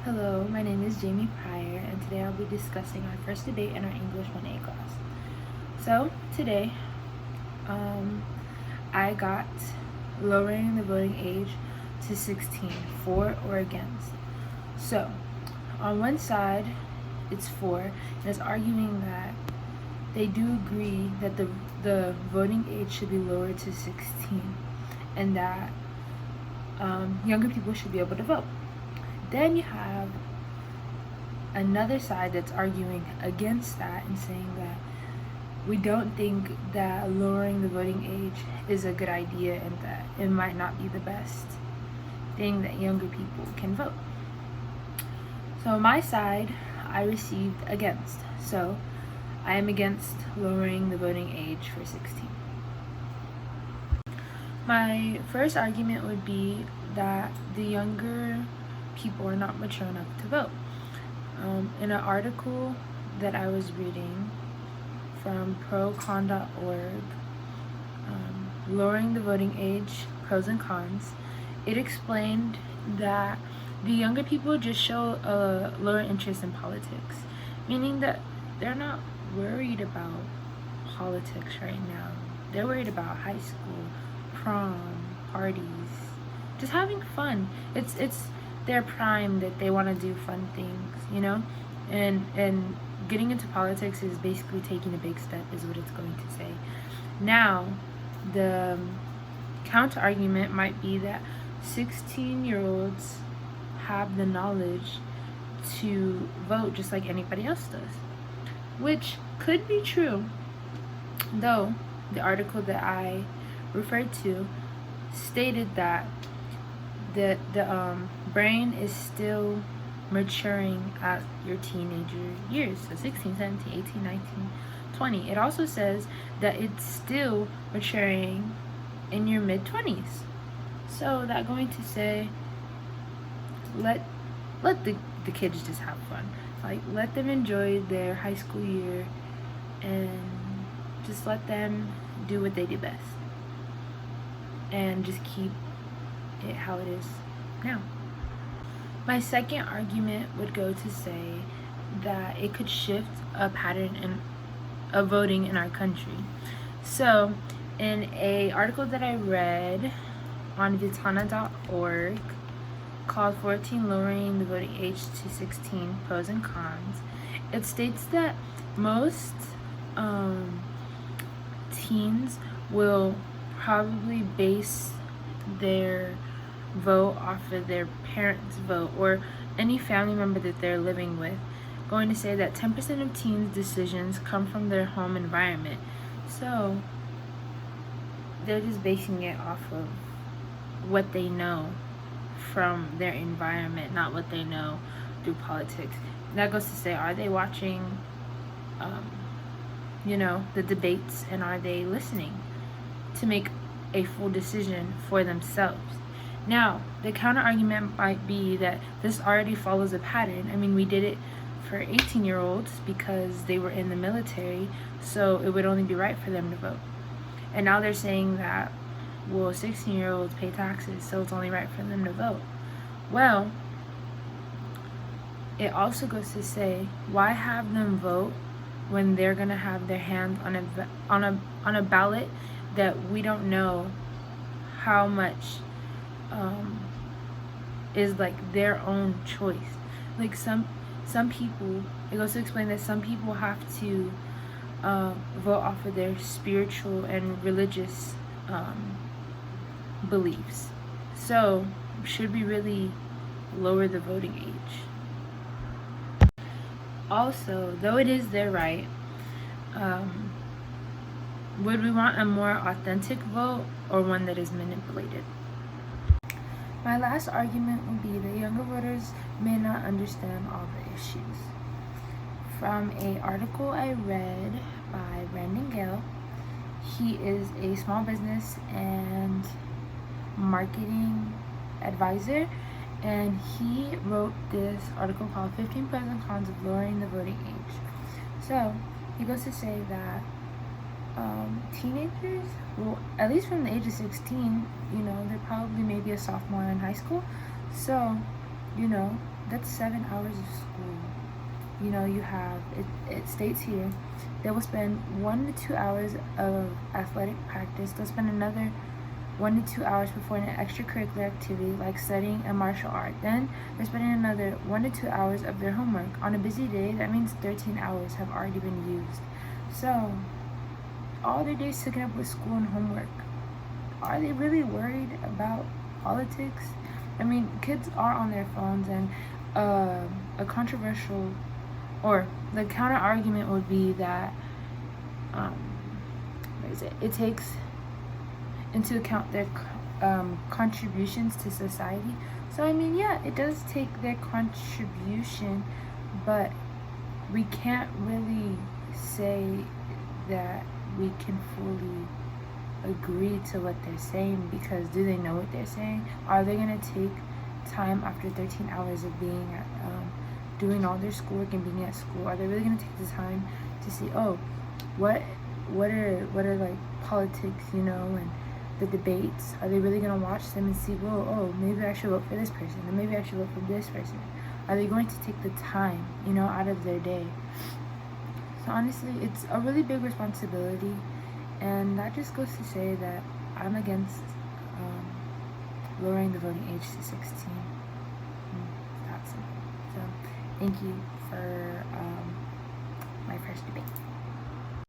Hello, my name is Jamie Pryor, and today I'll be discussing our first debate in our English 1A class. So, today, I got lowering the voting age to 16, for or against. So, on one side, it's for, and it's arguing that they do agree that the voting age should be lowered to 16, and that younger people should be able to vote. Then you have another side that's arguing against that and saying that we don't think that lowering the voting age is a good idea and that it might not be the best thing that younger people can vote. So my side, I received against. So I am against lowering the voting age for 16. My first argument would be that the younger people are not mature enough to vote. In an article that I was reading from procon.org, lowering the voting age, pros and cons, it explained that the younger people just show a lower interest in politics, meaning that they're not worried about politics right now. They're worried about high school, prom, parties, just having fun. It's their prime that they want to do fun things, and getting into politics is basically taking a big step, is what it's going to say. Now, the counter argument might be that 16-year-olds have the knowledge to vote just like anybody else does, which could be true, though the article that I referred to stated that the brain is still maturing at your teenager years, so 16, 17, 18, 19, 20. It also says that it's still maturing in your mid-20s. So that's going to say, let the kids just have fun. Like, let them enjoy their high school year and just let them do what they do best. And just keep it how it is now. My second argument would go to say that it could shift a pattern of voting in our country. So, in a article that I read on vitana.org called 14 Lowering the Voting Age to 16, Pros and Cons, it states that most teens will probably base their vote off of their parents' vote or any family member that they're living with. Going to say that 10% of teens' decisions come from their home environment. So they're just basing it off of what they know from their environment, not what they know through politics. That goes to say, are they watching the debates, and are they listening to make a full decision for themselves? Now, the counter argument might be that this already follows a pattern. I mean, we did it for 18-year-olds because they were in the military, so it would only be right for them to vote. And now they're saying that, well, 16-year-olds pay taxes, so it's only right for them to vote. Well, it also goes to say, why have them vote when they're gonna have their hands on a ballot that we don't know how much is like their own choice. Like some people, it goes to explain that some people have to vote off of their spiritual and religious beliefs. So should we really lower the voting age? Also, though it is their right, would we want a more authentic vote or one that is manipulated? My last argument would be that younger voters may not understand all the issues. From an article I read by Brandon Gale, he is a small business and marketing advisor, and he wrote this article called 15 Pros and Cons of Lowering the Voting Age. So he goes to say that teenagers, well, at least from the age of 16, they're probably maybe a sophomore in high school. So, that's 7 hours of school. You know, you have it states here they will spend 1 to 2 hours of athletic practice. They'll spend another 1 to 2 hours before an extracurricular activity like studying a martial art. Then they're spending another 1 to 2 hours of their homework. On a busy day, that means 13 hours have already been used. So all their days taken up with school and homework. Are they really worried about politics? I mean, kids are on their phones, and a controversial, or the counter argument would be that it takes into account their contributions to society. So I mean, yeah, it does take their contribution, but we can't really say that we can fully agree to what they're saying, because do they know what they're saying? Are they going to take time after 13 hours of being at doing all their schoolwork and being at school? Are they really going to take the time to see, oh, what are like politics, you know, and the debates? Are they really going to watch them and see, well, oh, maybe I should vote for this person, or maybe I should vote for this person? Are they going to take the time, you know, out of their day? So honestly, it's a really big responsibility, and that just goes to say that I'm against lowering the voting age to 16. That's it. So thank you for my first debate.